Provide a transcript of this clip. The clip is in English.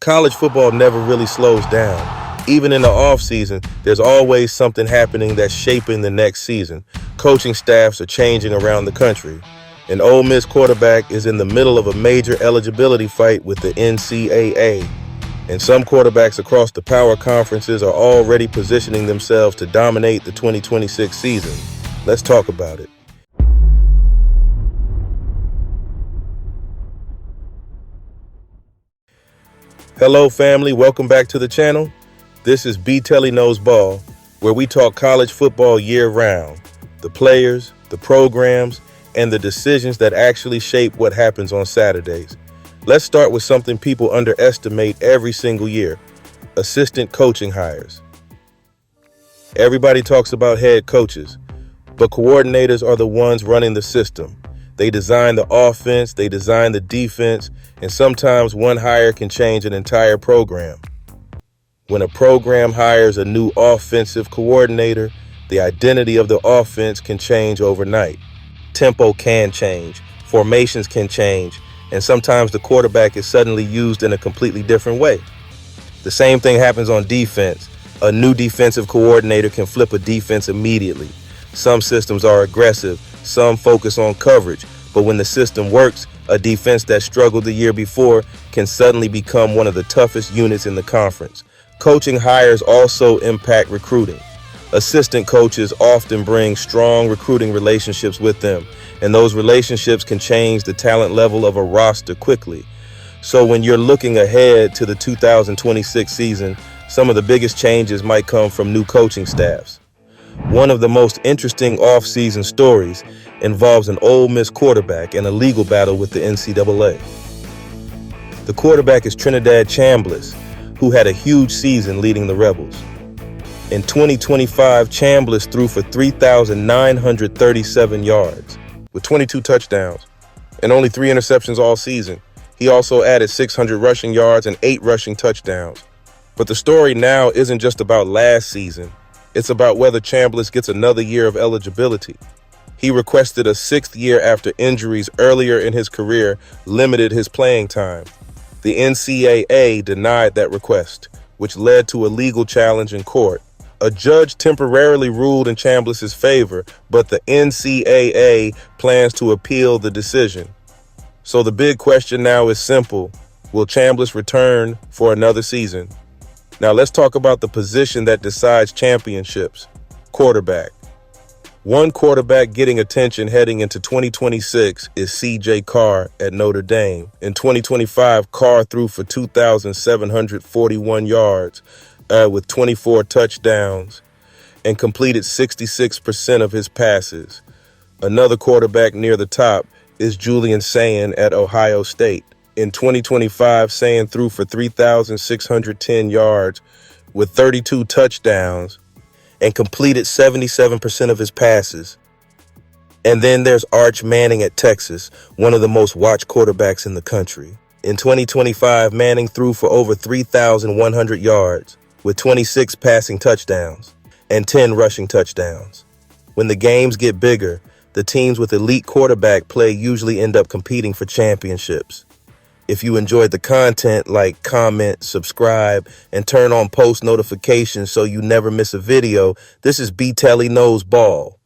college football never really slows down. Even in the offseason, there's always something happening that's shaping the next season. Coaching staffs are changing around the country. An Ole Miss quarterback is in the middle of a major eligibility fight with the NCAA. And some quarterbacks across the power conferences are already positioning themselves to dominate the 2026 season. Let's talk about it. Hello, family. Welcome back to the channel. This is B Telly Knows Ball, where we talk college football year-round. The players, the programs, and the decisions that actually shape what happens on Saturdays. Let's start with something people underestimate every single year: assistant coaching hires. Everybody talks about head coaches, but coordinators are the ones running the system. They design the offense, they design the defense, and sometimes one hire can change an entire program. When a program hires a new offensive coordinator, the identity of the offense can change overnight. Tempo can change, formations can change, and sometimes the quarterback is suddenly used in a completely different way. The same thing happens on defense. A new defensive coordinator can flip a defense immediately. Some systems are aggressive, some focus on coverage, but when the system works, a defense that struggled the year before can suddenly become one of the toughest units in the conference. Coaching hires also impact recruiting. Assistant coaches often bring strong recruiting relationships with them, and those relationships can change the talent level of a roster quickly. So when you're looking ahead to the 2026 season, some of the biggest changes might come from new coaching staffs. One of the most interesting off-season stories involves an Ole Miss quarterback and a legal battle with the NCAA. The quarterback is Trinidad Chambliss, who had a huge season leading the Rebels. In 2025, Chambliss threw for 3,937 yards with 22 touchdowns and only 3 interceptions all season. He also added 600 rushing yards and 8 rushing touchdowns. But the story now isn't just about last season. It's about whether Chambliss gets another year of eligibility. He requested a 6th year after injuries earlier in his career limited his playing time. The NCAA denied that request, which led to a legal challenge in court. A judge temporarily ruled in Chambliss's favor, but the NCAA plans to appeal the decision. So the big question now is simple: will Chambliss return for another season? Now let's talk about the position that decides championships: quarterback. One quarterback getting attention heading into 2026 is C.J. Carr at Notre Dame. In 2025, Carr threw for 2,741 yards with 24 touchdowns and completed 66% of his passes. Another quarterback near the top is Julian Sayin at Ohio State. In 2025, Sayin threw for 3,610 yards with 32 touchdowns and completed 77% of his passes. And then there's Arch Manning at Texas, one of the most watched quarterbacks in the country. In 2025, Manning threw for over 3,100 yards with 26 passing touchdowns and 10 rushing touchdowns. When the games get bigger, the teams with elite quarterback play usually end up competing for championships. If you enjoyed the content, like, comment, subscribe, and turn on post notifications so you never miss a video. This is B Telly Knows Ball.